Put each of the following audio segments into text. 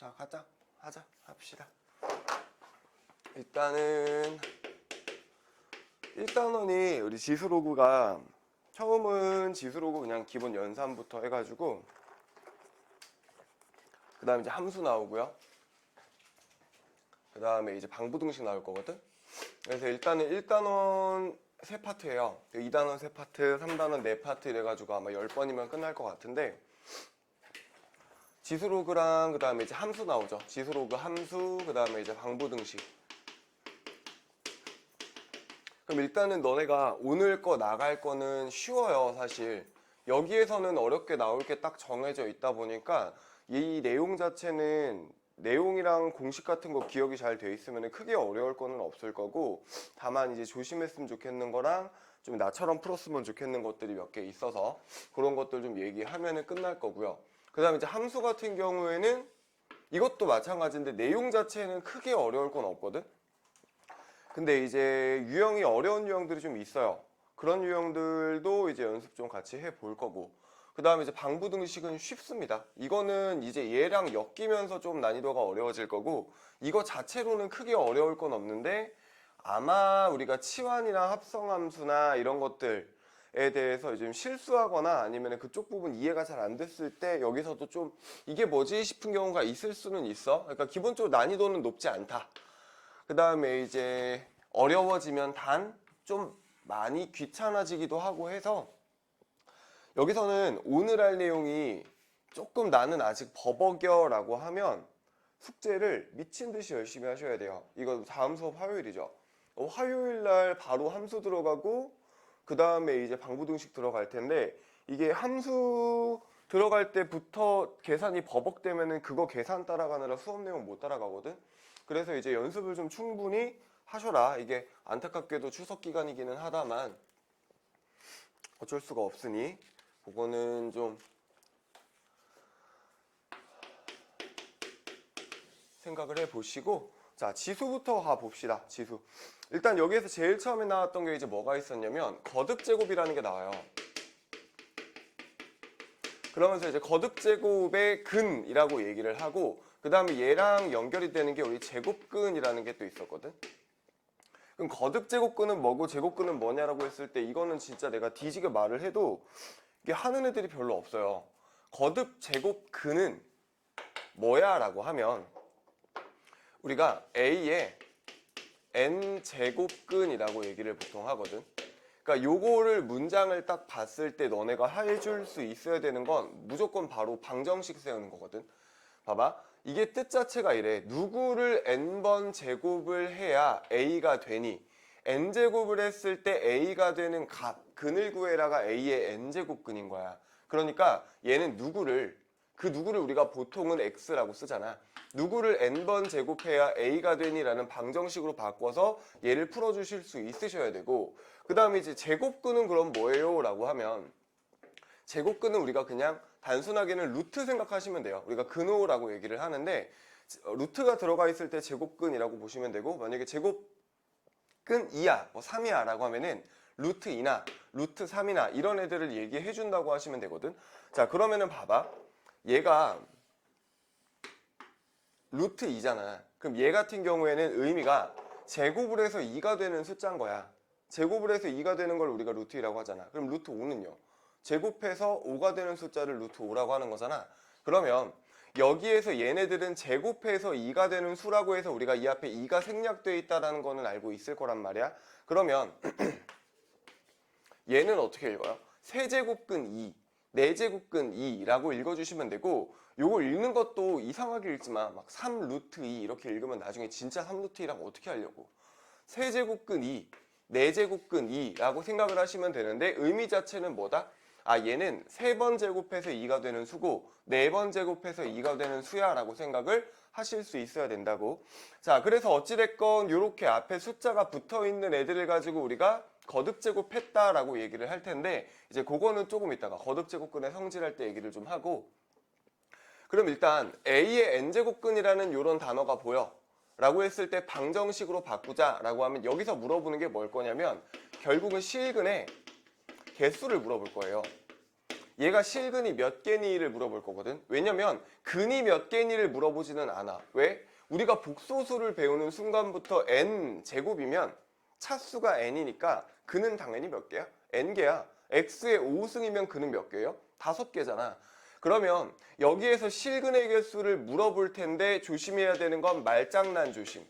자, 합시다. 일단은 1단원이 우리 지수로그가 처음은 지수로그 그냥 기본 연산부터 해가지고 그 다음에 이제 함수 나오고요. 그 다음에 이제 방부등식 나올 거거든. 그래서 일단은 1단원 3파트예요. 2단원 3파트, 3단원 4파트 이래가지고 아마 10번이면 끝날 것 같은데, 지수로그랑 그 다음에 이제 함수 나오죠. 지수로그 함수, 그 다음에 이제 방부등식. 그럼 일단은 너네가 오늘 거 나갈 거는 쉬워요, 사실. 여기에서는 어렵게 나올 게 딱 정해져 있다 보니까 이 내용 자체는 내용이랑 공식 같은 거 기억이 잘 돼 있으면 크게 어려울 거는 없을 거고, 다만 이제 조심했으면 좋겠는 거랑 좀 나처럼 풀었으면 좋겠는 것들이 몇 개 있어서 그런 것들 좀 얘기하면 끝날 거고요. 그 다음에 이제 함수 같은 경우에는 이것도 마찬가지인데 내용 자체는 크게 어려울 건 없거든. 근데 이제 유형이 어려운 유형들이 좀 있어요. 그런 유형들도 이제 연습 좀 같이 해볼 거고, 그 다음에 이제 방부등식은 쉽습니다. 이거는 이제 얘랑 엮이면서 좀 난이도가 어려워질 거고, 이거 자체로는 크게 어려울 건 없는데 아마 우리가 치환이나 합성함수나 이런 것들에 대해서 좀 실수하거나 아니면 그쪽 부분 이해가 잘 안 됐을 때 여기서도 좀 이게 뭐지 싶은 경우가 있을 수는 있어. 그러니까 기본적으로 난이도는 높지 않다. 그 다음에 이제 어려워지면 단 좀 많이 귀찮아지기도 하고 해서 여기서는 오늘 할 내용이 조금 나는 아직 버벅여라고 하면 숙제를 미친 듯이 열심히 하셔야 돼요. 이거 다음 수업 화요일이죠. 화요일 날 바로 함수 들어가고 그 다음에 이제 방부등식 들어갈 텐데, 이게 함수 들어갈 때부터 계산이 버벅되면은 그거 계산 따라가느라 수업 내용 못 따라가거든. 그래서 이제 연습을 좀 충분히 하셔라. 이게 안타깝게도 추석 기간이기는 하다만 어쩔 수가 없으니 그거는 좀 생각을 해보시고, 자, 지수부터 가봅시다. 지수. 일단 여기에서 제일 처음에 나왔던 게 이제 뭐가 있었냐면 거듭제곱이라는 게 나와요. 그러면서 이제 거듭제곱의 근이라고 얘기를 하고, 그 다음에 얘랑 연결이 되는 게 우리 제곱근이라는 게 또 있었거든. 그럼 거듭제곱근은 뭐고 제곱근은 뭐냐라고 했을 때 이거는 진짜 내가 뒤지게 말을 해도 이게 하는 애들이 별로 없어요. 거듭제곱근은 뭐야 라고 하면 우리가 A의 n제곱근이라고 얘기를 보통 하거든. 그러니까 요거를 문장을 딱 봤을 때 너네가 해줄 수 있어야 되는 건 무조건 바로 방정식 세우는 거거든. 봐봐, 이게 뜻 자체가 이래. 누구를 n번 제곱을 해야 a가 되니, n제곱을 했을 때 a가 되는 값, 근을 구해라가 a의 n제곱근인 거야. 그러니까 얘는 그 누구를 우리가 보통은 x라고 쓰잖아. 누구를 n번 제곱해야 a가 되니라는 방정식으로 바꿔서 얘를 풀어주실 수 있으셔야 되고, 그 다음에 이제 제곱근은 그럼 뭐예요? 라고 하면 제곱근은 우리가 그냥 단순하게는 루트 생각하시면 돼요. 우리가 근호라고 얘기를 하는데 루트가 들어가 있을 때 제곱근이라고 보시면 되고, 만약에 제곱근 2야, 뭐 3이야 라고 하면은 루트 2나 루트 3이나 이런 애들을 얘기해 준다고 하시면 되거든. 자, 그러면은 봐봐, 얘가 루트 2잖아. 그럼 얘 같은 경우에는 의미가 제곱을 해서 2가 되는 숫자인 거야. 제곱을 해서 2가 되는 걸 우리가 루트 2라고 하잖아. 그럼 루트 5는요? 제곱해서 5가 되는 숫자를 루트 5라고 하는 거잖아. 그러면 여기에서 얘네들은 제곱해서 2가 되는 수라고 해서 우리가 이 앞에 2가 생략되어 있다는 거는 알고 있을 거란 말이야. 그러면 얘는 어떻게 읽어요? 세제곱근 2, 4제곱근 2라고 읽어주시면 되고, 요걸 읽는 것도 이상하게 읽지 마. 막 3 루트 2 이렇게 읽으면 나중에 진짜 3 루트 2라고 어떻게 하려고. 세제곱근 2, 4제곱근 2라고 생각을 하시면 되는데, 의미 자체는 뭐다? 아, 얘는 3번 제곱해서 2가 되는 수고 4번 제곱해서 2가 되는 수야 라고 생각을 하실 수 있어야 된다고. 자, 그래서 어찌됐건 이렇게 앞에 숫자가 붙어있는 애들을 가지고 우리가 거듭제곱했다라고 얘기를 할 텐데, 이제 그거는 조금 이따가 거듭제곱근의 성질할 때 얘기를 좀 하고, 그럼 일단 A의 n제곱근이라는 이런 단어가 보여 라고 했을 때 방정식으로 바꾸자 라고 하면 여기서 물어보는 게 뭘 거냐면 결국은 실근의 개수를 물어볼 거예요. 얘가 실근이 몇 개니를 물어볼 거거든. 왜냐면 근이 몇 개니를 물어보지는 않아. 왜? 우리가 복소수를 배우는 순간부터 n 제곱이면 차수가 n이니까 근은 당연히 몇 개야? n개야. x의 5승이면 근은 몇 개예요? 5개잖아. 그러면 여기에서 실근의 개수를 물어볼 텐데 조심해야 되는 건 말장난 조심.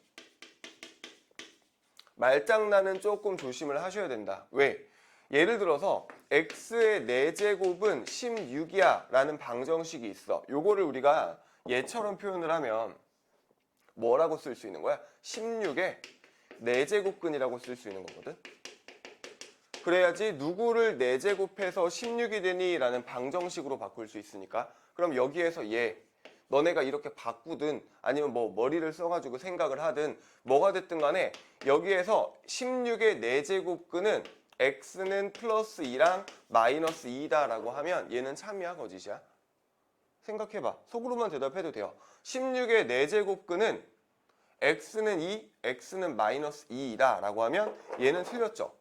말장난은 조금 조심을 하셔야 된다. 왜? 예를 들어서 x의 4제곱은 16이야 라는 방정식이 있어. 요거를 우리가 얘처럼 표현을 하면 뭐라고 쓸 수 있는 거야? 16의 4제곱근이라고 쓸 수 있는 거거든. 그래야지 누구를 4제곱해서 16이 되니 라는 방정식으로 바꿀 수 있으니까. 그럼 여기에서 얘 너네가 이렇게 바꾸든 아니면 뭐 머리를 써가지고 생각을 하든 뭐가 됐든 간에 여기에서 16의 4제곱근은 x는 플러스 2랑 마이너스 2다 라고 하면 얘는 참이야 거짓이야? 생각해봐. 속으로만 대답해도 돼요. 16의 4제곱근은 x는 2, x는 마이너스 2이다 라고 하면 얘는 틀렸죠.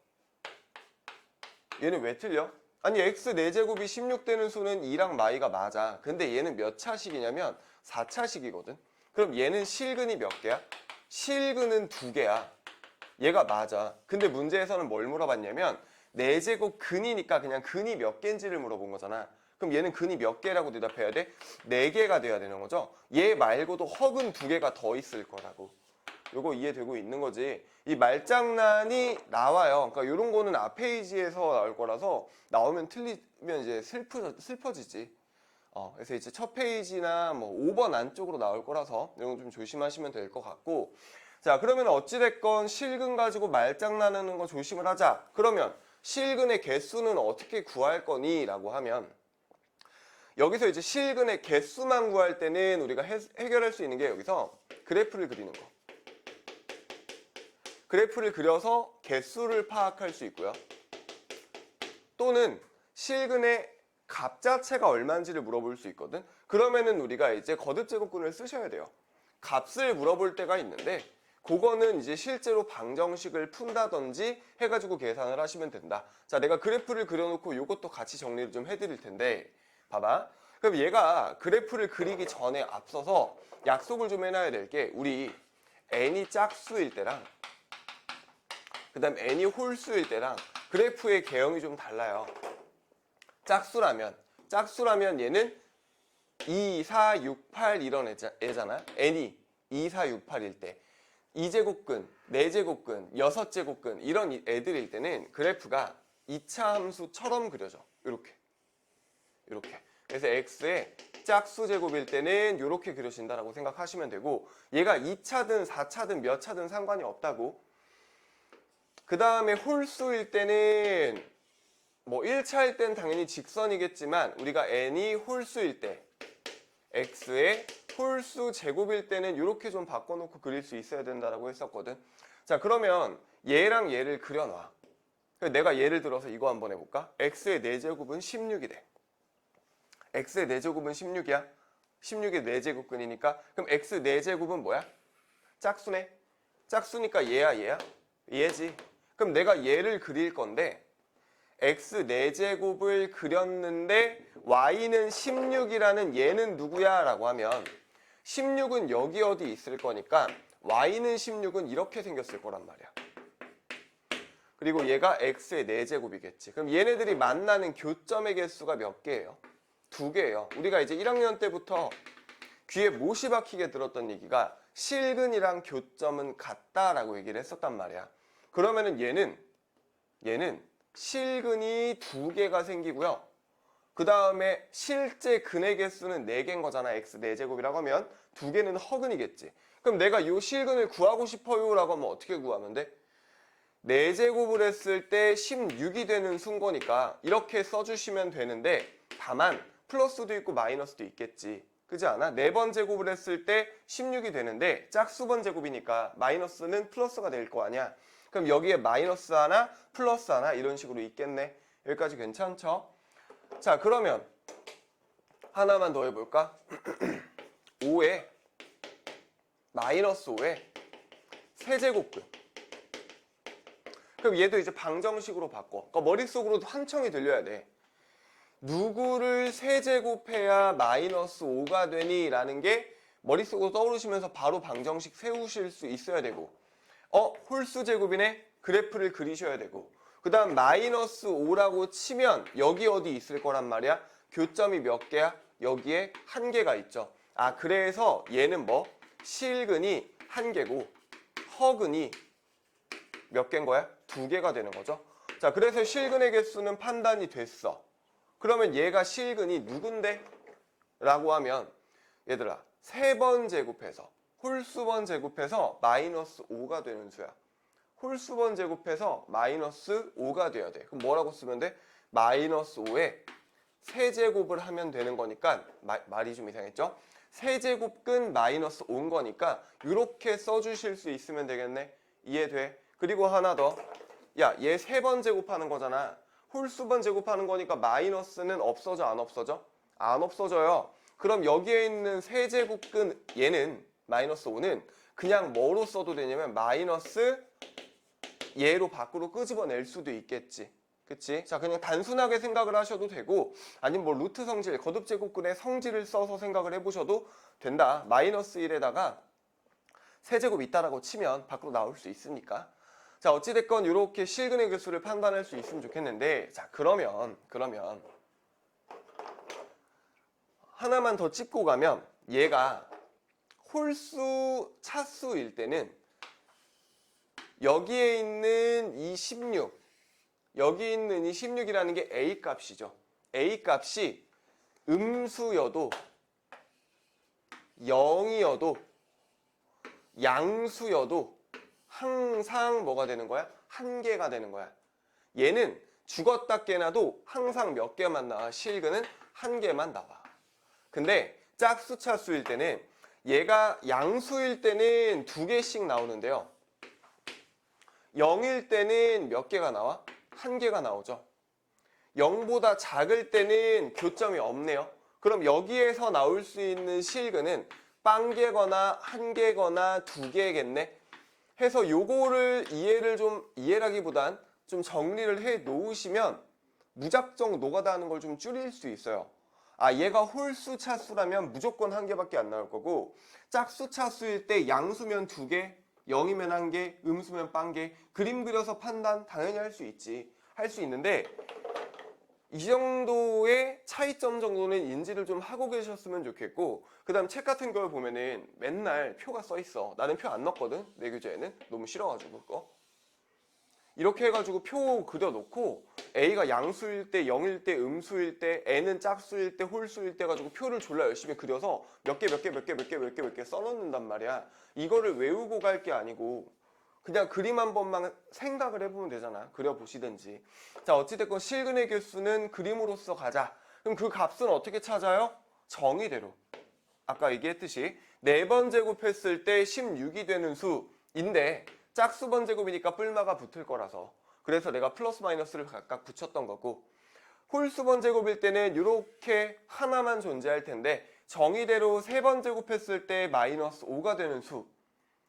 얘는 왜 틀려? 아니 x 4제곱이 16 되는 수는 2랑 마이가 맞아. 근데 얘는 몇 차식이냐면 4차식이거든. 그럼 얘는 실근이 몇 개야? 실근은 2개야. 얘가 맞아. 근데 문제에서는 뭘 물어봤냐면 4제곱 근이니까 그냥 근이 몇 개인지를 물어본 거잖아. 그럼 얘는 근이 몇 개라고 대답해야 돼? 4개가 돼야 되는 거죠. 얘 말고도 허근 2개가 더 있을 거라고. 요거 이해되고 있는 거지. 이 말장난이 나와요. 그러니까 이런 거는 앞 페이지에서 나올 거라서 나오면 틀리면 이제 슬퍼지지. 그래서 이제 첫 페이지나 뭐 5번 안쪽으로 나올 거라서 이런 거 좀 조심하시면 될 것 같고. 자, 그러면 어찌됐건 실근 가지고 말장난하는 거 조심을 하자. 그러면 실근의 개수는 어떻게 구할 거니? 라고 하면 여기서 이제 실근의 개수만 구할 때는 우리가 해결할 수 있는 게 여기서 그래프를 그리는 거. 그래프를 그려서 개수를 파악할 수 있고요. 또는 실근의 값 자체가 얼마인지를 물어볼 수 있거든. 그러면은 우리가 이제 거듭제곱근을 쓰셔야 돼요. 값을 물어볼 때가 있는데 그거는 이제 실제로 방정식을 푼다든지 해가지고 계산을 하시면 된다. 자, 내가 그래프를 그려놓고 이것도 같이 정리를 좀 해드릴 텐데 봐봐. 그럼 얘가 그래프를 그리기 전에 앞서서 약속을 좀 해놔야 될 게 우리 n이 짝수일 때랑 그 다음 n이 홀수일 때랑 그래프의 개형이 좀 달라요. 짝수라면 얘는 2, 4, 6, 8 이런 애잖아. n이 2, 4, 6, 8일 때 2제곱근, 4제곱근, 6제곱근 이런 애들일 때는 그래프가 2차 함수처럼 그려져. 이렇게. 그래서 x의 짝수 제곱일 때는 이렇게 그려진다라고 생각하시면 되고 얘가 2차든 4차든 몇 차든 상관이 없다고. 그 다음에 홀수일 때는 뭐 1차일 땐 당연히 직선이겠지만 우리가 n이 홀수일 때 x의 홀수 제곱일 때는 이렇게 좀 바꿔놓고 그릴 수 있어야 된다라고 했었거든. 자, 그러면 얘랑 얘를 그려놔. 내가 예를 들어서 이거 한번 해볼까? x의 4제곱은 16이래. x의 4제곱은 16이야. 16의 4제곱근이니까 그럼 x 4제곱은 뭐야? 짝수네. 짝수니까 얘야? 얘지. 그럼 내가 얘를 그릴 건데 x 4제곱을 그렸는데 y는 16이라는 얘는 누구야? 라고 하면 16은 여기 어디 있을 거니까 y는 16은 이렇게 생겼을 거란 말이야. 그리고 얘가 x의 4제곱이겠지. 그럼 얘네들이 만나는 교점의 개수가 몇 개예요? 2개예요. 우리가 이제 1학년 때부터 귀에 못이 박히게 들었던 얘기가 실근이랑 교점은 같다라고 얘기를 했었단 말이야. 그러면은 얘는 실근이 2개가 생기고요. 그 다음에 실제 근의 개수는 4개인 거잖아. x 4제곱이라고 하면 2개는 허근이겠지. 그럼 내가 이 실근을 구하고 싶어요 라고 하면 어떻게 구하면 돼? 4제곱을 했을 때 16이 되는 순거니까 이렇게 써주시면 되는데 다만 플러스도 있고 마이너스도 있겠지. 그지 않아? 4번 제곱을 했을 때 16이 되는데 짝수번 제곱이니까 마이너스는 플러스가 될 거 아니야. 그럼 여기에 마이너스 하나, 플러스 하나 이런 식으로 있겠네. 여기까지 괜찮죠? 자, 그러면 하나만 더 해볼까? 5에 마이너스 5에 세제곱근. 그럼 얘도 이제 방정식으로 바꿔. 그러니까 머릿속으로도 한청이 들려야 돼. 누구를 세제곱해야 마이너스 5가 되니? 라는 게 머릿속으로 떠오르시면서 바로 방정식 세우실 수 있어야 되고, 홀수 제곱이네? 그래프를 그리셔야 되고, 그 다음 마이너스 5라고 치면 여기 어디 있을 거란 말이야? 교점이 몇 개야? 여기에 한 개가 있죠. 아, 그래서 얘는 뭐? 실근이 한 개고 허근이 몇 개인 거야? 두 개가 되는 거죠. 자, 그래서 실근의 개수는 판단이 됐어. 그러면 얘가 실근이 누군데? 라고 하면 얘들아, 세 번 제곱해서 홀수번 제곱해서 마이너스 5가 되는 수야. 홀수번 제곱해서 마이너스 5가 돼야 돼. 그럼 뭐라고 쓰면 돼? 마이너스 5에 세제곱을 하면 되는 거니까, 말이 좀 이상했죠? 세제곱근 마이너스 5인 거니까 이렇게 써주실 수 있으면 되겠네. 이해돼? 그리고 하나 더. 야, 얘 세 번 제곱하는 거잖아. 홀수번 제곱하는 거니까 마이너스는 없어져, 안 없어져? 안 없어져요. 그럼 여기에 있는 세제곱근 얘는 마이너스 5는 그냥 뭐로 써도 되냐면 마이너스 얘로 밖으로 끄집어낼 수도 있겠지. 그치? 자, 그냥 단순하게 생각을 하셔도 되고, 아니면 뭐 루트 성질, 거듭 제곱근의 성질을 써서 생각을 해보셔도 된다. 마이너스 1에다가 세제곱 있다라고 치면 밖으로 나올 수 있으니까. 자, 어찌됐건 이렇게 실근의 개수를 판단할 수 있으면 좋겠는데, 자, 그러면 하나만 더 짚고 가면 얘가 홀수 차수일 때는 여기에 있는 이 16, 여기 있는 이 16이라는 게 A 값이죠. A 값이 음수여도 0이어도 양수여도 항상 뭐가 되는 거야? 한 개가 되는 거야. 얘는 죽었다 깨나도 항상 몇 개만 나와? 실근은 한 개만 나와. 근데 짝수 차수일 때는 얘가 양수일 때는 두 개씩 나오는데요. 0일 때는 몇 개가 나와? 한 개가 나오죠. 0보다 작을 때는 교점이 없네요. 그럼 여기에서 나올 수 있는 실근은 빵 개거나 한 개거나 두 개겠네. 해서 요거를 이해라기보단 좀 정리를 해 놓으시면 무작정 노가다 하는 걸 좀 줄일 수 있어요. 아, 얘가 홀수 차수라면 무조건 한 개밖에 안 나올 거고, 짝수 차수일 때 양수면 두 개, 0이면 한 개, 음수면 빵 개, 그림 그려서 판단 당연히 할 수 있지. 할 수 있는데 이 정도의 차이점 정도는 인지를 좀 하고 계셨으면 좋겠고, 그 다음 책 같은 걸 보면은 맨날 표가 써 있어. 나는 표 안 넣었거든, 내 교재에는. 너무 싫어가지고 그거. 이렇게 해가지고 표 그려놓고 A가 양수일 때, 0일 때, 음수일 때, N은 짝수일 때, 홀수일 때 가지고 표를 졸라 열심히 그려서 몇 개 써놓는단 말이야. 이거를 외우고 갈 게 아니고 그냥 그림 한 번만 생각을 해보면 되잖아. 그려보시든지. 자, 어찌됐건 실근의 개수는 그림으로써 가자. 그럼 그 값은 어떻게 찾아요? 정의대로. 아까 얘기했듯이 4번 제곱했을 때 16이 되는 수인데 짝수번 제곱이니까 뿔마가 붙을 거라서, 그래서 내가 플러스 마이너스를 각각 붙였던 거고, 홀수번 제곱일 때는 이렇게 하나만 존재할 텐데 정의대로 3번 제곱했을 때 마이너스 5가 되는 수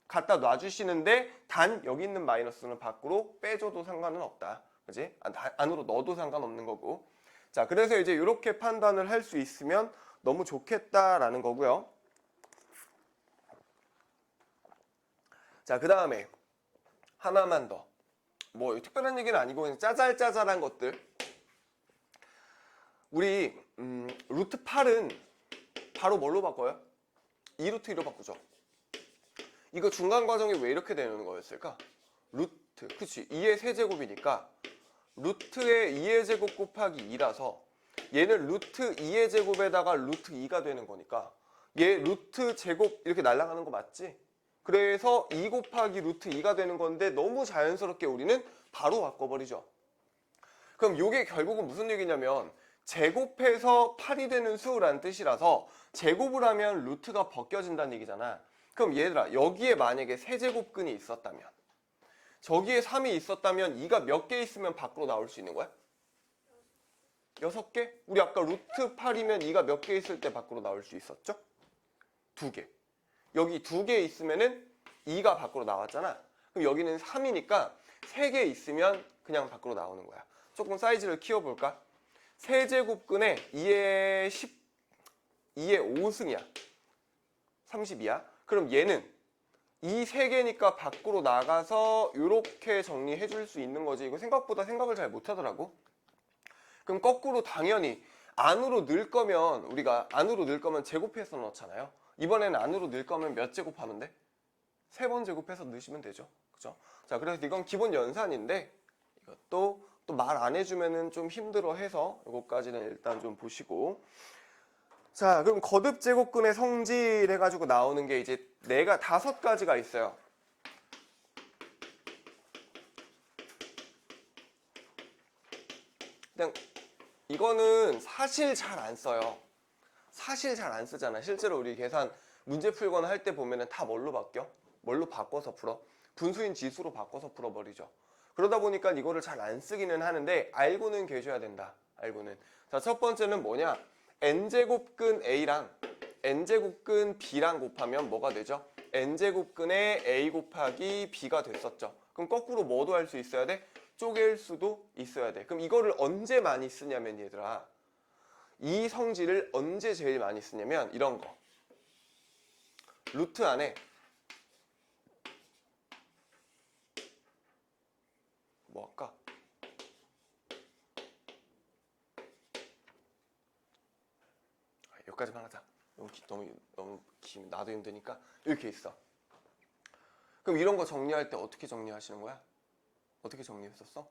갖다 놔주시는데, 단 여기 있는 마이너스는 밖으로 빼줘도 상관은 없다. 그지? 안으로 넣어도 상관없는 거고. 자, 그래서 이제 이렇게 판단을 할 수 있으면 너무 좋겠다라는 거고요. 자, 그 다음에 하나만 더. 뭐 특별한 얘기는 아니고 그냥 짜잘짜잘한 것들. 우리 루트 8은 바로 뭘로 바꿔요? 2루트 2로 바꾸죠. 이거 중간 과정이 왜 이렇게 되는 거였을까? 루트, 그치? 2의 세제곱이니까 루트의 2의 제곱 곱하기 2라서 얘는 루트 2의 제곱에다가 루트 2가 되는 거니까 얘 루트 제곱 이렇게 날아가는 거 맞지? 그래서 2 곱하기 루트 2가 되는 건데 너무 자연스럽게 우리는 바로 바꿔버리죠. 그럼 이게 결국은 무슨 얘기냐면 제곱해서 8이 되는 수라는 뜻이라서 제곱을 하면 루트가 벗겨진다는 얘기잖아. 그럼 얘들아, 여기에 만약에 세제곱근이 있었다면, 저기에 3이 있었다면 2가 몇 개 있으면 밖으로 나올 수 있는 거야? 6개? 우리 아까 루트 8이면 2가 몇 개 있을 때 밖으로 나올 수 있었죠? 2개. 여기 2개 있으면은 2가 밖으로 나왔잖아. 그럼 여기는 3이니까 3개 있으면 그냥 밖으로 나오는 거야. 조금 사이즈를 키워볼까? 세제곱근에 2의 10, 2의 5승이야. 32야. 그럼 얘는 이 세 개니까 밖으로 나가서 이렇게 정리해 줄 수 있는 거지. 이거 생각보다 생각을 잘 못 하더라고. 그럼 거꾸로 당연히 안으로 넣을 거면 우리가 안으로 넣을 거면 제곱해서 넣잖아요. 이번에는 안으로 넣을 거면 몇 제곱하면 돼? 3번 제곱해서 넣으시면 되죠. 그죠? 자, 그래서 이건 기본 연산인데 이것도 또 말 안 해주면은 좀 힘들어 해서 이것까지는 일단 좀 보시고. 자, 그럼 거듭 제곱근의 성질 해가지고 나오는 게 이제 내가 5가지가 있어요. 그냥 이거는 사실 잘 안 써요. 사실 잘 안 쓰잖아. 실제로 우리 계산 문제 풀거나 할 때 보면은 다 뭘로 바뀌어? 뭘로 바꿔서 풀어? 분수인 지수로 바꿔서 풀어버리죠. 그러다 보니까 이거를 잘 안 쓰기는 하는데 알고는 계셔야 된다. 알고는. 자, 첫 번째는 뭐냐? n제곱근 a랑 n제곱근 b랑 곱하면 뭐가 되죠? n제곱근의 a 곱하기 b가 됐었죠. 그럼 거꾸로 뭐도 할 수 있어야 돼? 쪼갤 수도 있어야 돼. 그럼 이거를 언제 많이 쓰냐면 얘들아, 이 성질을 언제 제일 많이 쓰냐면 이런 거. 루트 안에 뭐 할까? 여기까지만 하자. 너무 긴 나도 힘드니까 이렇게 있어. 그럼 이런 거 정리할 때 어떻게 정리하시는 거야? 어떻게 정리했었어?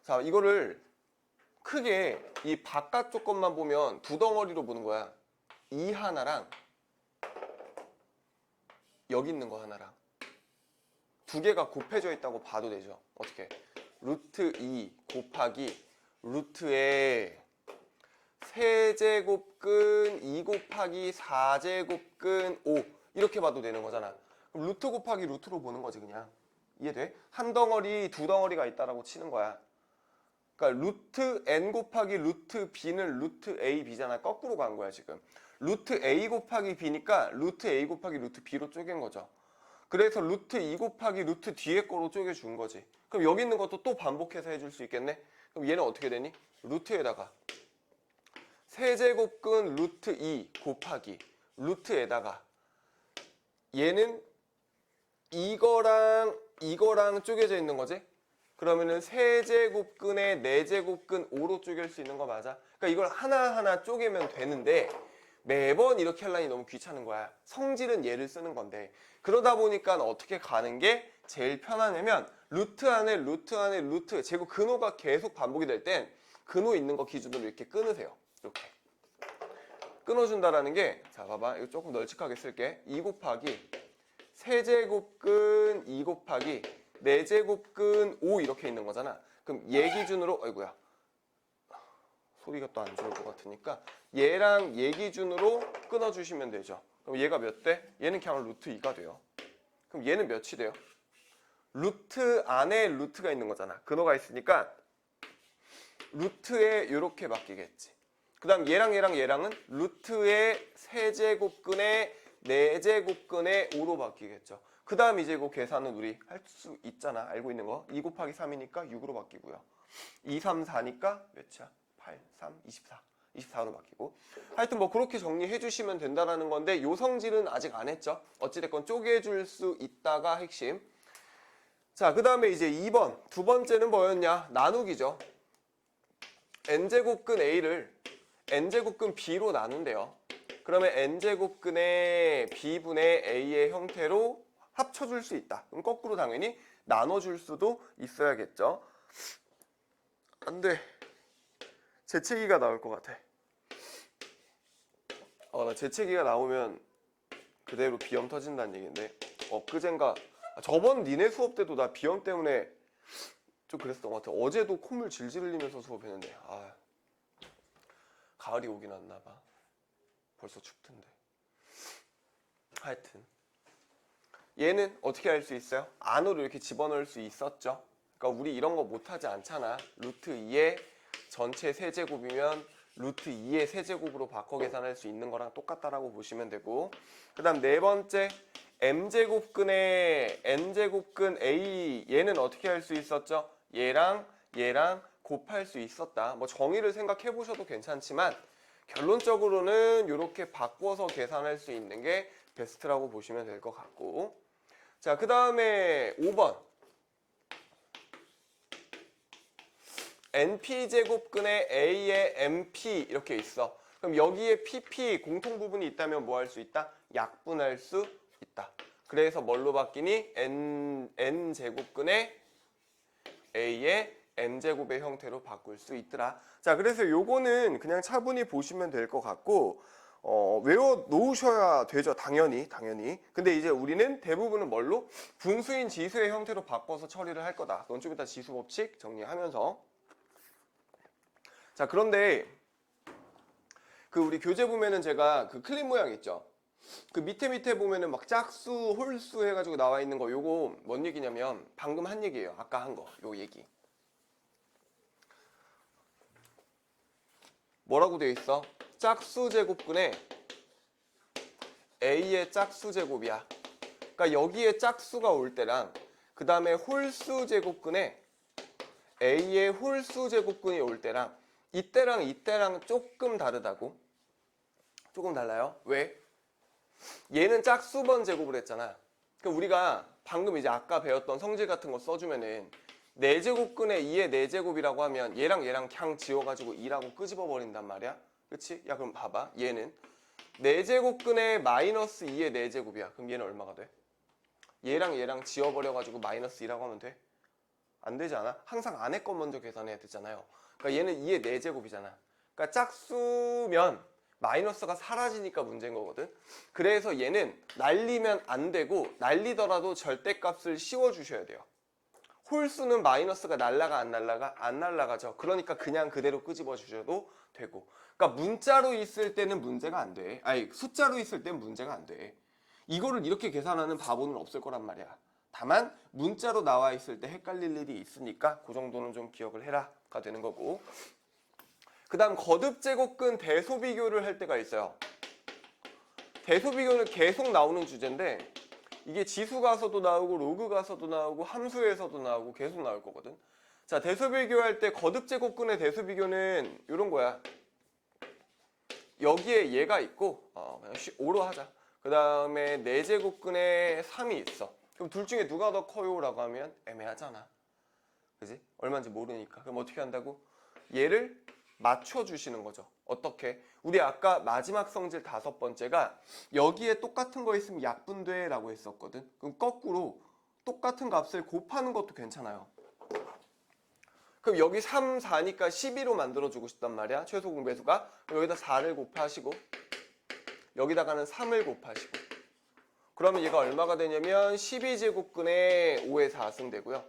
자, 이거를 크게 이 바깥쪽 것만 보면 두 덩어리로 보는 거야. 이 하나랑 여기 있는 거 하나랑 두 개가 곱해져 있다고 봐도 되죠. 어떻게? 루트 2 곱하기 루트의 세제곱근 2 곱하기 4제곱근 5 이렇게 봐도 되는 거잖아. 그럼 루트 곱하기 루트로 보는 거지 그냥. 이해돼? 한 덩어리 두 덩어리가 있다라고 치는 거야. 그러니까 루트 n 곱하기 루트 b는 루트 a b잖아. 거꾸로 간 거야 지금. 루트 a 곱하기 b니까 루트 a 곱하기 루트 b로 쪼갠 거죠. 그래서 루트 2 곱하기 루트 뒤에 거로 쪼개준 거지. 그럼 여기 있는 것도 또 반복해서 해줄 수 있겠네. 그럼 얘는 어떻게 되니? 루트에다가 세제곱근 루트 2 곱하기 루트에다가 얘는 이거랑 쪼개져 있는 거지. 그러면은 세제곱근에 4제곱근 5로 쪼갤 수 있는 거 맞아? 그러니까 이걸 하나하나 쪼개면 되는데 매번 이렇게 하려니 너무 귀찮은 거야. 성질은 얘를 쓰는 건데. 그러다 보니까 어떻게 가는 게 제일 편하냐면 루트 안에 루트 제곱 근호가 계속 반복이 될 땐 근호 있는 거 기준으로 이렇게 끊으세요. 이렇게 끊어준다라는 게, 자 봐봐, 이거 조금 널찍하게 쓸게. 2 곱하기 세제곱근 2 곱하기 4제곱근 5 이렇게 있는 거잖아. 그럼 얘 기준으로, 아이고야, 소리가 또 안 좋을 것 같으니까 얘랑 얘 기준으로 끊어주시면 되죠. 그럼 얘가 몇 대? 얘는 그냥 루트 2가 돼요. 그럼 얘는 몇이 돼요? 루트 안에 루트가 있는 거잖아. 근호가 있으니까 루트에 이렇게 바뀌겠지. 그 다음 얘랑은 루트의 세제곱근에 4제곱근에 5로 바뀌겠죠. 그 다음 이제 이거 계산은 우리 할 수 있잖아. 알고 있는 거. 2 곱하기 3이니까 6으로 바뀌고요. 2, 3, 4니까 몇이야? 8, 3, 24. 24로 바뀌고. 하여튼 뭐 그렇게 정리해 주시면 된다라는 건데 요 성질은 아직 안 했죠. 어찌됐건 쪼개줄 수 있다가 핵심. 자, 그 다음에 이제 2번. 두 번째는 뭐였냐? 나누기죠. n제곱근 a를 n제곱근 b로 나눈대요. 그러면 n제곱근의 b분의 a의 형태로 합쳐줄 수 있다. 그럼 거꾸로 당연히 나눠줄 수도 있어야겠죠. 안 돼. 재채기가 나올 것 같아. 나 재채기가 나오면 그대로 비염 터진다는 얘기인데 엊그젠가 저번 니네 수업 때도 나 비염 때문에 좀 그랬었던 것 같아. 어제도 콧물 질질 흘리면서 수업했는데 가을이 오긴 왔나 봐. 벌써 춥던데. 하여튼 얘는 어떻게 할 수 있어요? 안으로 이렇게 집어넣을 수 있었죠. 그러니까 우리 이런 거 못하지 않잖아. 루트 2의 전체 세제곱이면 루트 2의 세제곱으로 바꿔 계산할 수 있는 거랑 똑같다라고 보시면 되고, 그 다음 네 번째 m제곱근의 n제곱근 a, 얘는 어떻게 할 수 있었죠? 얘랑 곱할 수 있었다. 뭐 정의를 생각해 보셔도 괜찮지만 결론적으로는 이렇게 바꿔서 계산할 수 있는 게 베스트라고 보시면 될 것 같고. 자, 그 다음에 5번. np제곱근의 a의 mp 이렇게 있어. 그럼 여기에 pp 공통 부분이 있다면 뭐 할 수 있다? 약분할 수 있다. 그래서 뭘로 바뀌니? n제곱근의 a의 m제곱의 형태로 바꿀 수 있더라. 자, 그래서 요거는 그냥 차분히 보시면 될 것 같고 외워 놓으셔야 되죠. 당연히. 근데 이제 우리는 대부분은 뭘로? 분수인 지수의 형태로 바꿔서 처리를 할 거다. 그건 좀 이따 지수 법칙 정리하면서. 자, 그런데 그 우리 교재 보면은 제가 그 클립 모양 있죠. 그 밑에 보면은 막 짝수, 홀수 해가지고 나와 있는 거, 요거 뭔 얘기냐면 방금 한 얘기예요. 아까 한 거, 요 얘기. 뭐라고 되어 있어? 짝수 제곱근에 a의 짝수 제곱이야. 그러니까 여기에 짝수가 올 때랑 그 다음에 홀수 제곱근에 a의 홀수 제곱근이 올 때랑 이때랑 조금 다르다고. 조금 달라요. 왜? 얘는 짝수번 제곱을 했잖아. 그럼 우리가 방금 이제 아까 배웠던 성질 같은 거 써주면은 4제곱근에 2의 4제곱이라고 하면 얘랑 그냥 지워가지고 2라고 끄집어 버린단 말이야. 그치? 야, 그럼 봐봐. 얘는 4제곱근에 마이너스 2의 4제곱이야. 그럼 얘는 얼마가 돼? 얘랑 지워버려가지고 마이너스 2라고 하면 돼? 안 되지 않아? 항상 안에 거 먼저 계산해야 되잖아요. 그러니까 얘는 2의 4제곱이잖아. 그러니까 짝수면 마이너스가 사라지니까 문제인 거거든. 그래서 얘는 날리면 안 되고 날리더라도 절대값을 씌워주셔야 돼요. 홀수는 마이너스가 날라가 안 날라가? 안 날라가죠. 그러니까 그냥 그대로 끄집어 주셔도 되고. 그러니까 문자로 있을 때는 문제가 안 돼. 아니, 숫자로 있을 때는 문제가 안 돼. 이거를 이렇게 계산하는 바보는 없을 거란 말이야. 다만 문자로 나와 있을 때 헷갈릴 일이 있으니까 그 정도는 좀 기억을 해라가 되는 거고. 그 다음 거듭제곱근 대소비교를 할 때가 있어요. 대소비교는 계속 나오는 주제인데 이게 지수 가서도 나오고 로그 가서도 나오고 함수에서도 나오고 계속 나올 거거든. 자, 대소비교할 때 거듭제곱근의 대소비교는 이런 거야. 여기에 얘가 있고 그냥 5로 하자. 그 다음에 4제곱근에 3이 있어. 그럼 둘 중에 누가 더 커요? 라고 하면 애매하잖아. 그지? 얼마인지 모르니까. 그럼 어떻게 한다고? 얘를 맞춰주시는 거죠. 어떻게? 우리 아까 마지막 성질 5번째가 여기에 똑같은 거 있으면 약분돼 라고 했었거든. 그럼 거꾸로 똑같은 값을 곱하는 것도 괜찮아요. 그럼 여기 3, 4니까 12로 만들어주고 싶단 말이야. 최소 공배수가. 그럼 여기다 4를 곱하시고 여기다가는 3을 곱하시고 그러면 얘가 얼마가 되냐면 12제곱근에 5의 4승 되고요.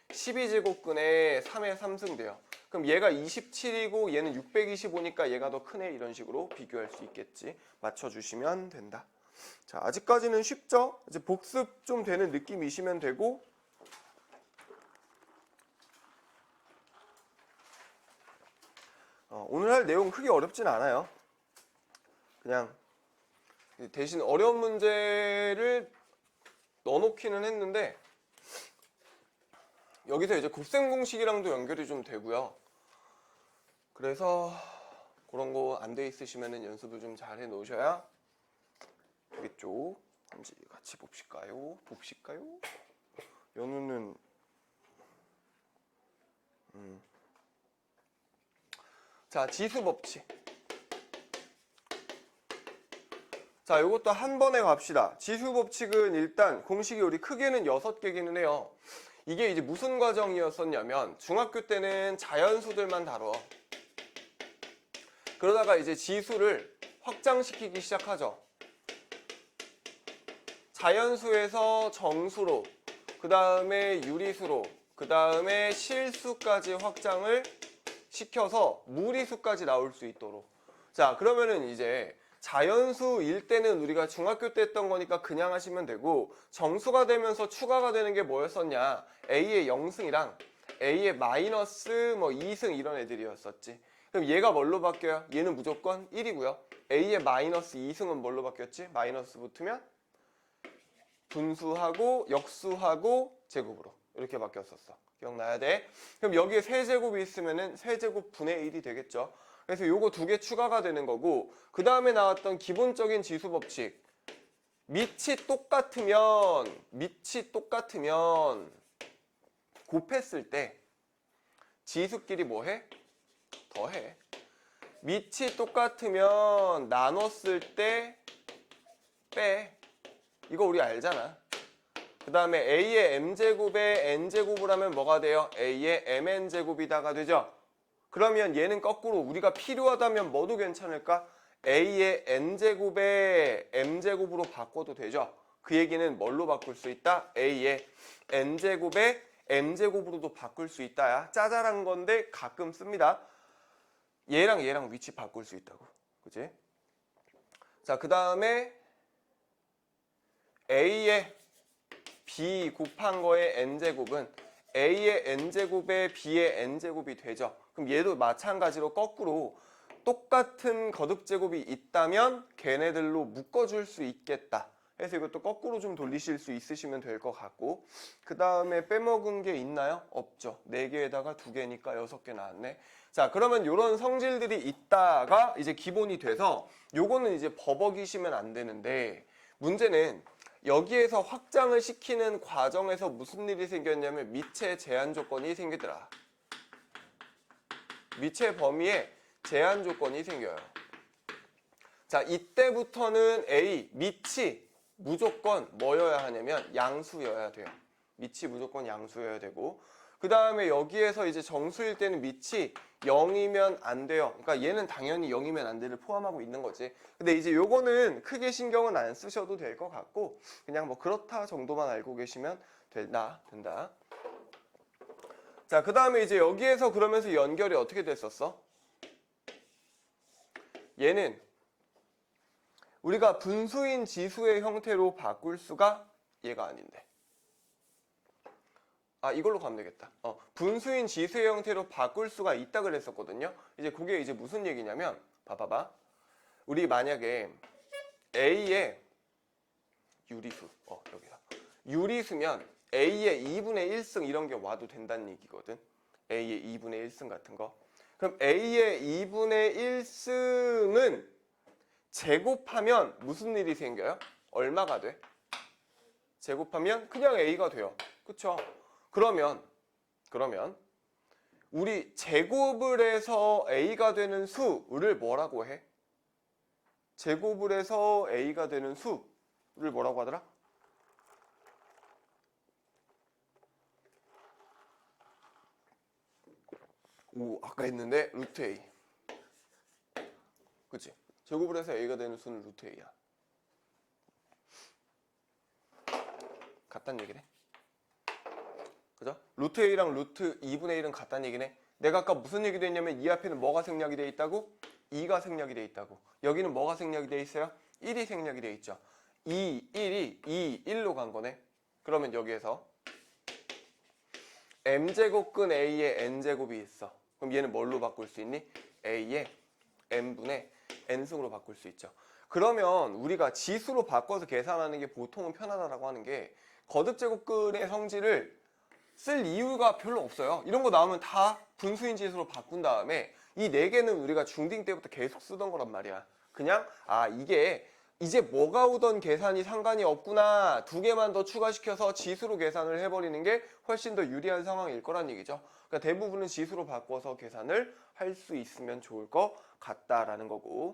12제곱근에 3의 3승 돼요. 그럼 얘가 27이고 얘는 625니까 얘가 더 크네. 이런 식으로 비교할 수 있겠지. 맞춰주시면 된다. 자, 아직까지는 쉽죠? 이제 복습 좀 되는 느낌이시면 되고 오늘 할 내용 크게 어렵진 않아요. 그냥 대신 어려운 문제를 넣어놓기는 했는데 여기서 이제 곱셈 공식이랑도 연결이 좀 되고요. 그래서 그런 거 안 돼 있으시면 연습을 좀 잘 해 놓으셔야 되겠죠. 같이 봅실까요? 연우는 자, 지수 법칙. 자, 이것도 한 번에 갑시다. 지수 법칙은 일단 공식이 우리 크게는 6개기는 해요. 이게 이제 무슨 과정이었었냐면 중학교 때는 자연수들만 다뤄. 그러다가 이제 지수를 확장시키기 시작하죠. 자연수에서 정수로, 그 다음에 유리수로, 그 다음에 실수까지 확장을 시켜서 무리수까지 나올 수 있도록. 자, 그러면은 이제 자연수일 때는 우리가 중학교 때 했던 거니까 그냥 하시면 되고 정수가 되면서 추가가 되는 게 뭐였었냐? A의 0승이랑 A의 마이너스 뭐 2승 이런 애들이었었지. 그럼 얘가 뭘로 바뀌어요? 얘는 무조건 1이고요. A의 마이너스 2승은 뭘로 바뀌었지? 마이너스 붙으면 분수하고 역수하고 제곱으로 이렇게 바뀌었었어. 기억나야 돼. 그럼 여기에 세제곱이 있으면은 세제곱 분의 1이 되겠죠. 그래서 요거 두 개 추가가 되는 거고, 그 다음에 나왔던 기본적인 지수 법칙. 밑이 똑같으면 곱했을 때 지수끼리 뭐 해? 더해. 밑이 똑같으면 나눴을 때 빼. 이거 우리 알잖아. 그 다음에 A의 M제곱에 N제곱을 하면 뭐가 돼요? A의 MN제곱이다가 되죠? 그러면 얘는 거꾸로 우리가 필요하다면 뭐도 괜찮을까? A의 N제곱에 M제곱으로 바꿔도 되죠? 그 얘기는 뭘로 바꿀 수 있다? A의 N제곱에 M제곱으로도 바꿀 수 있다야. 짜잘한 건데 가끔 씁니다. 얘랑 위치 바꿀 수 있다고. 그치? 자, 그 다음에 A의 B 곱한 거의 N제곱은 A의 N제곱에 B의 N제곱이 되죠. 그럼 얘도 마찬가지로 거꾸로 똑같은 거듭제곱이 있다면 걔네들로 묶어줄 수 있겠다. 그래서 이것도 거꾸로 좀 돌리실 수 있으시면 될 것 같고, 그 다음에 빼먹은 게 있나요? 없죠. 4개에다가 2개니까 6개 나왔네. 자, 그러면 이런 성질들이 있다가 이제 기본이 돼서 요거는 이제 버벅이시면 안 되는데, 문제는 여기에서 확장을 시키는 과정에서 무슨 일이 생겼냐면 밑에 제한 조건이 생기더라. 밑의 범위에 제한 조건이 생겨요. 자, 이때부터는 A, 밑이 무조건 뭐여야 하냐면 양수여야 돼요. 밑이 무조건 양수여야 되고, 그 다음에 여기에서 이제 정수일 때는 밑이 0이면 안 돼요. 그러니까 얘는 당연히 0이면 안 돼를 포함하고 있는 거지. 근데 이제 요거는 크게 신경은 안 쓰셔도 될 것 같고, 그냥 뭐 그렇다 정도만 알고 계시면 된다. 자, 그 다음에 이제 여기에서 그러면서 연결이 어떻게 됐었어? 얘는 우리가 분수인 지수의 형태로 바꿀 수가 얘가 아닌데. 아, 이걸로 가면 되겠다. 분수인 지수의 형태로 바꿀 수가 있다 그랬었거든요. 이제 그게 이제 무슨 얘기냐면, 봐봐봐. 우리 만약에 A의 유리수, 여기다. 유리수면 A의 2분의 1승 이런 게 와도 된다는 얘기거든. A의 2분의 1승 같은 거. 그럼 A의 2분의 1승은 제곱하면 무슨 일이 생겨요? 얼마가 돼? 제곱하면 그냥 A가 돼요. 그쵸? 그러면 우리 제곱을 해서 A가 되는 수를 뭐라고 해? 제곱을 해서 A가 되는 수를 뭐라고 하더라? 오, 아까 했는데 루트 A. 그치? 제곱을 해서 A가 되는 수는 루트 A야. 같단 얘기네. 그죠? 루트 A랑 루트 2분의 1은 같단 얘기네. 내가 아까 무슨 얘기도 했냐면 이 앞에는 뭐가 생략이 돼 있다고? 2가 생략이 돼 있다고. 여기는 뭐가 생략이 돼 있어요? 1이 생략이 돼 있죠. 2, 1이 2, 1로 간 거네. 그러면 여기에서 m제곱근 A의 n제곱이 있어. 그럼 얘는 뭘로 바꿀 수 있니? A의 n분의 n승으로 바꿀 수 있죠. 그러면 우리가 지수로 바꿔서 계산하는 게 보통은 편하다라고 하는 게 거듭제곱근의 성질을 쓸 이유가 별로 없어요. 이런 거 나오면 다 분수인 지수로 바꾼 다음에 이 4개는 우리가 중딩 때부터 계속 쓰던 거란 말이야. 그냥 이게 이제 뭐가 오던 계산이 상관이 없구나. 2개만 더 추가시켜서 지수로 계산을 해버리는 게 훨씬 더 유리한 상황일 거란 얘기죠. 그러니까 대부분은 지수로 바꿔서 계산을 할 수 있으면 좋을 것 같다라는 거고.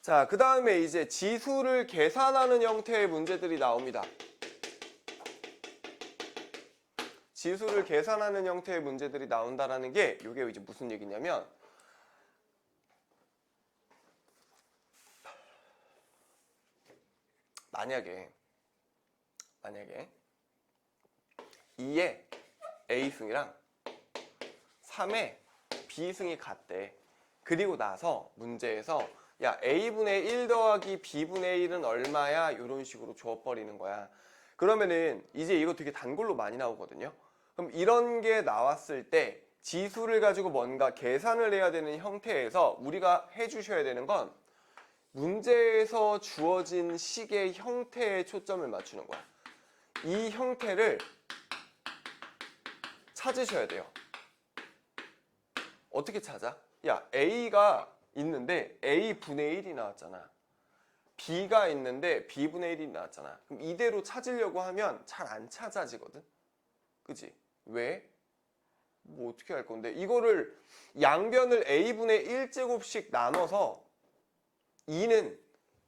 자, 그 다음에 이제 지수를 계산하는 형태의 문제들이 나옵니다. 지수를 계산하는 형태의 문제들이 나온다라는 게 이게 이제 무슨 얘기냐면 만약에 2의 A승이랑 3의 B승이 같대. 그리고 나서 문제에서 야 A분의 1 더하기 B분의 1은 얼마야? 이런 식으로 줘버리는 거야. 그러면은 이제 이거 되게 단골로 많이 나오거든요. 그럼 이런 게 나왔을 때 지수를 가지고 뭔가 계산을 해야 되는 형태에서 우리가 해주셔야 되는 건 문제에서 주어진 식의 형태에 초점을 맞추는 거야. 이 형태를 찾으셔야 돼요. 어떻게 찾아? 야, A가 있는데 A분의 1이 나왔잖아. B가 있는데 B분의 1이 나왔잖아. 그럼 이대로 찾으려고 하면 잘 안 찾아지거든? 그치? 왜? 뭐 어떻게 할 건데? 이거를 양변을 A분의 1제곱씩 나눠서 2는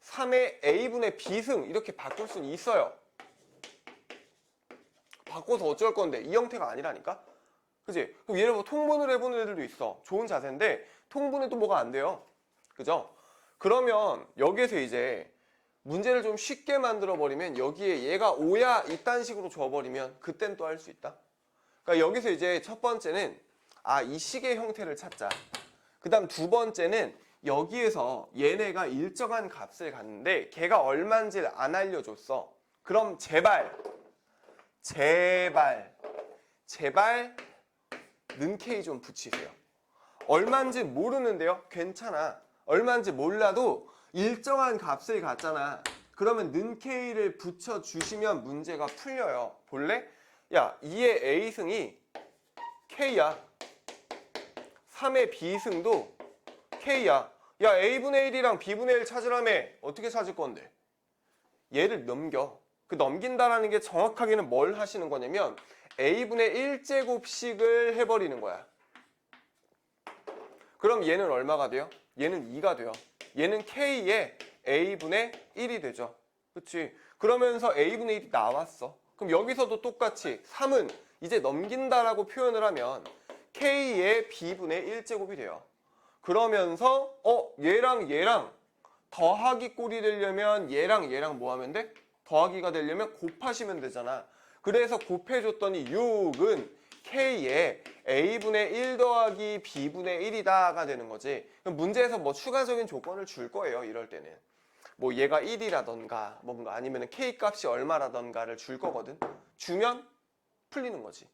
3의 A분의 B승 이렇게 바꿀 수는 있어요. 바꿔서 어쩔 건데 이 형태가 아니라니까? 그치? 그럼 얘를 뭐 통분을 해보는 애들도 있어. 좋은 자세인데 통분해도 뭐가 안 돼요. 그죠? 그러면 여기에서 이제 문제를 좀 쉽게 만들어 버리면 여기에 얘가 5야 이딴 식으로 줘버리면 그땐 또 할 수 있다. 그러니까 여기서 이제 첫 번째는 이 식의 형태를 찾자. 그 다음 두 번째는 여기에서 얘네가 일정한 값을 갖는데 걔가 얼마인지를 안 알려줬어. 그럼 제발 는 K 좀 붙이세요. 얼마인지 모르는데요? 괜찮아. 얼마인지 몰라도 일정한 값을 갖잖아. 그러면 는 K를 붙여주시면 문제가 풀려요. 볼래? 야, 2의 A승이 K야. 3의 B승도 K야. 야, A분의 1이랑 B분의 1 찾으라며. 어떻게 찾을 건데? 얘를 넘겨. 그 넘긴다라는 게 정확하게는 뭘 하시는 거냐면 A분의 1제곱씩을 해버리는 거야. 그럼 얘는 얼마가 돼요? 얘는 2가 돼요. 얘는 K의 A분의 1이 되죠. 그치? 그러면서 A분의 1이 나왔어. 그럼 여기서도 똑같이 3은 이제 넘긴다라고 표현을 하면 K의 B분의 1제곱이 돼요. 그러면서 얘랑 얘랑 더하기 꼴이 되려면 얘랑 얘랑 뭐 하면 돼? 더하기가 되려면 곱하시면 되잖아. 그래서 곱해줬더니 6은 K의 A분의 1 더하기 B분의 1이다가 되는 거지. 그럼 문제에서 뭐 추가적인 조건을 줄 거예요. 이럴 때는. 뭐 얘가 1이라던가 뭔가 아니면 K 값이 얼마라던가를 줄 거거든. 주면 풀리는 거지.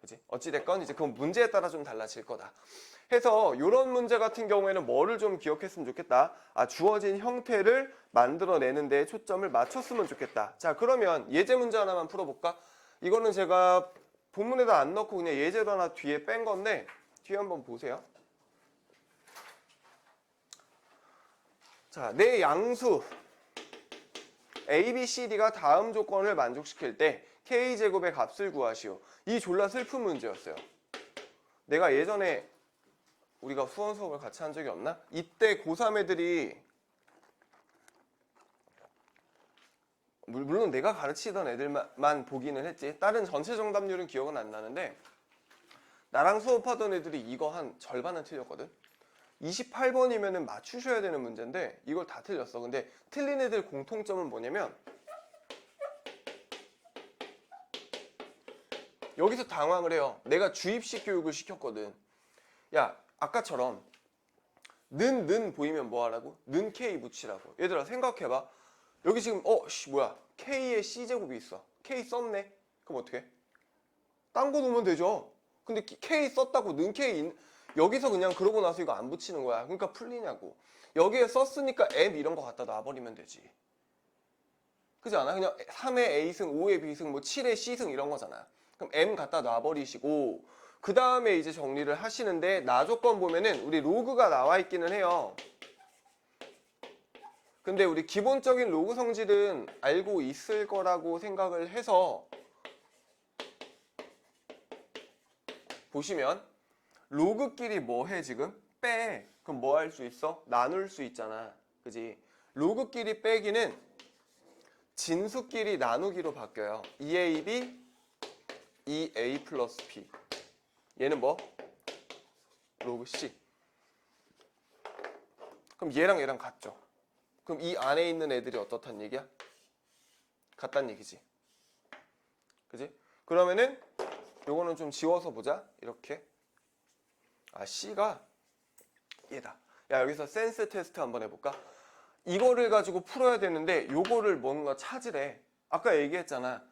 그치? 어찌됐건 이제 그건 문제에 따라 좀 달라질 거다. 해서 이런 문제 같은 경우에는 뭐를 좀 기억했으면 좋겠다. 주어진 형태를 만들어내는 데 초점을 맞췄으면 좋겠다. 자, 그러면 예제 문제 하나만 풀어볼까? 이거는 제가 본문에다 안 넣고 그냥 예제로 하나 뒤에 뺀 건데 뒤에 한번 보세요. 자, 내 양수 A, B, C, D가 다음 조건을 만족시킬 때 K제곱의 값을 구하시오. 이 졸라 슬픈 문제였어요. 내가 예전에 우리가 수원 수업을 같이 한 적이 없나? 이때 고3 애들이 물론 내가 가르치던 애들만 보기는 했지. 다른 전체 정답률은 기억은 안 나는데 나랑 수업하던 애들이 이거 한 절반은 틀렸거든. 28번이면은 맞추셔야 되는 문제인데 이걸 다 틀렸어. 근데 틀린 애들 공통점은 뭐냐면 여기서 당황을 해요. 내가 주입식 교육을 시켰거든. 야, 아까처럼 는 보이면 뭐 하라고? 는 K 붙이라고. 얘들아 생각해봐. 여기 지금 뭐야? K에 C제곱이 있어. K 썼네? 그럼 어떻게? 딴 거 놓으면 되죠. 근데 K 썼다고 는 K 여기서 그냥 그러고 나서 이거 안 붙이는 거야. 그러니까 풀리냐고. 여기에 썼으니까 M 이런 거 갖다 놔버리면 되지. 그렇지 않아? 그냥 3의 A승, 5의 B승, 뭐 7의 C승 이런 거잖아. 그럼 M 갖다 놔버리시고 그 다음에 이제 정리를 하시는데 나 조건 보면은 우리 로그가 나와 있기는 해요. 근데 우리 기본적인 로그 성질은 알고 있을 거라고 생각을 해서 보시면 로그끼리 뭐 해 지금? 빼. 그럼 뭐 할 수 있어? 나눌 수 있잖아. 그지? 로그끼리 빼기는 진수끼리 나누기로 바뀌어요. 2AB, 2A 플러스 B. 얘는 뭐? 로그 C. 그럼 얘랑 얘랑 같죠. 그럼 이 안에 있는 애들이 어떻단 얘기야? 같단 얘기지. 그지? 그러면은 요거는 좀 지워서 보자. 이렇게. C가 얘다. 야, 여기서 센스 테스트 한번 해볼까? 이거를 가지고 풀어야 되는데 요거를 뭔가 찾으래. 아까 얘기했잖아.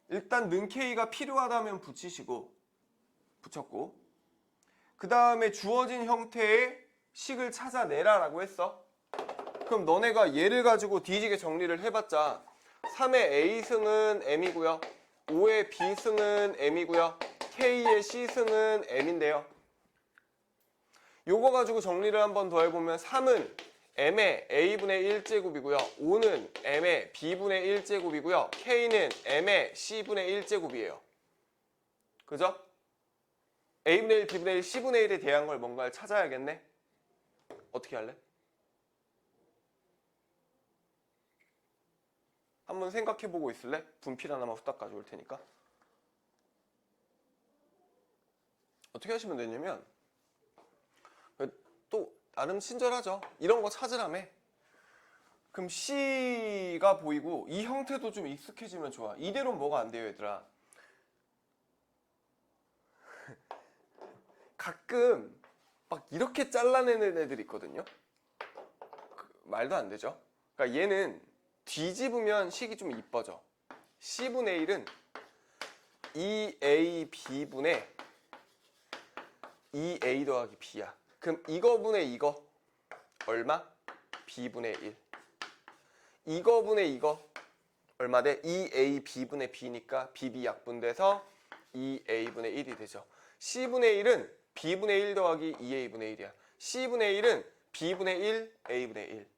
일단 는 K가 필요하다면 붙였고 그 다음에 주어진 형태의 식을 찾아내라 라고 했어. 그럼 너네가 얘를 가지고 뒤지게 정리를 해봤자 3의 A승은 M이고요, 5의 B승은 M이고요, K의 C승은 M인데요. 요거 가지고 정리를 한번 더 해보면 3은 M의 A분의 1제곱이고요. 5는 M의 B분의 1제곱이고요. K는 M의 C분의 1제곱이에요. 그죠? A분의 1, B분의 1, C분의 1에 대한 걸 뭔가를 찾아야겠네. 어떻게 할래? 한번 생각해보고 있을래? 분필 하나만 후딱 가져올 테니까. 어떻게 하시면 되냐면 또 나름 친절하죠. 이런 거 찾으라며. 그럼 C가 보이고 이 형태도 좀 익숙해지면 좋아. 이대로는 뭐가 안 돼요, 얘들아. 가끔 막 이렇게 잘라내는 애들 있거든요. 말도 안 되죠. 그러니까 얘는 뒤집으면 식이 좀 이뻐져. C분의 1은 2AB분의 2A 더하기 B야. 그럼 이거분의 이거 얼마? B분의 1. 이거분의 이거 얼마 돼? 2AB분의 B니까 BB 약분돼서 2A분의 1이 되죠. C분의 1은 B분의 1 더하기 2A분의 1이야. C분의 1은 B분의 1, A분의 1.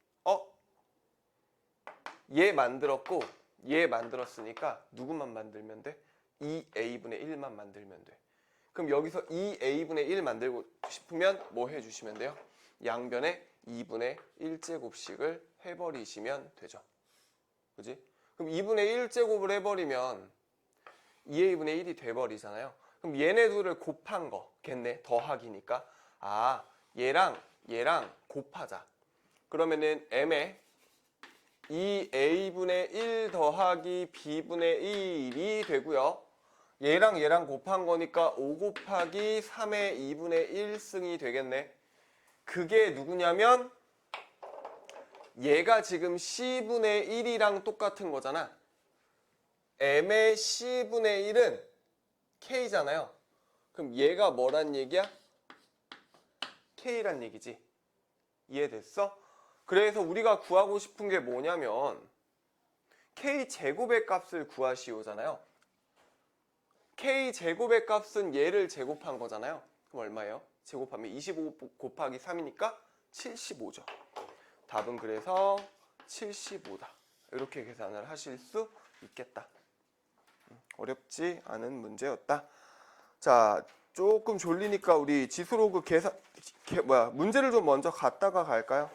얘 만들었고 얘 만들었으니까 누구만 만들면 돼? 2A분의 1만 만들면 돼. 그럼 여기서 2A분의 1 만들고 싶으면 뭐 해주시면 돼요? 양변에 2분의 1제곱씩을 해버리시면 되죠. 그지? 그럼 2분의 1제곱을 해버리면 2A분의 1이 돼버리잖아요. 그럼 얘네 둘을 곱한 거겠네. 더하기니까. 아, 얘랑 곱하자. 그러면은 M에 2A분의 1 더하기 B분의 1이 되고요. 얘랑 곱한 거니까 5 곱하기 3의 2분의 1승이 되겠네. 그게 누구냐면 얘가 지금 C분의 1이랑 똑같은 거잖아. M의 C분의 1은 K잖아요. 그럼 얘가 뭐란 얘기야? K란 얘기지. 이해됐어? 그래서 우리가 구하고 싶은 게 뭐냐면 K제곱의 값을 구하시오잖아요. K제곱의 값은 얘를 제곱한 거잖아요. 그럼 얼마예요? 제곱하면 25 곱하기 3이니까 75죠. 답은 그래서 75다. 이렇게 계산을 하실 수 있겠다. 어렵지 않은 문제였다. 자, 조금 졸리니까 우리 지수로그 문제를 좀 먼저 갖다가 갈까요?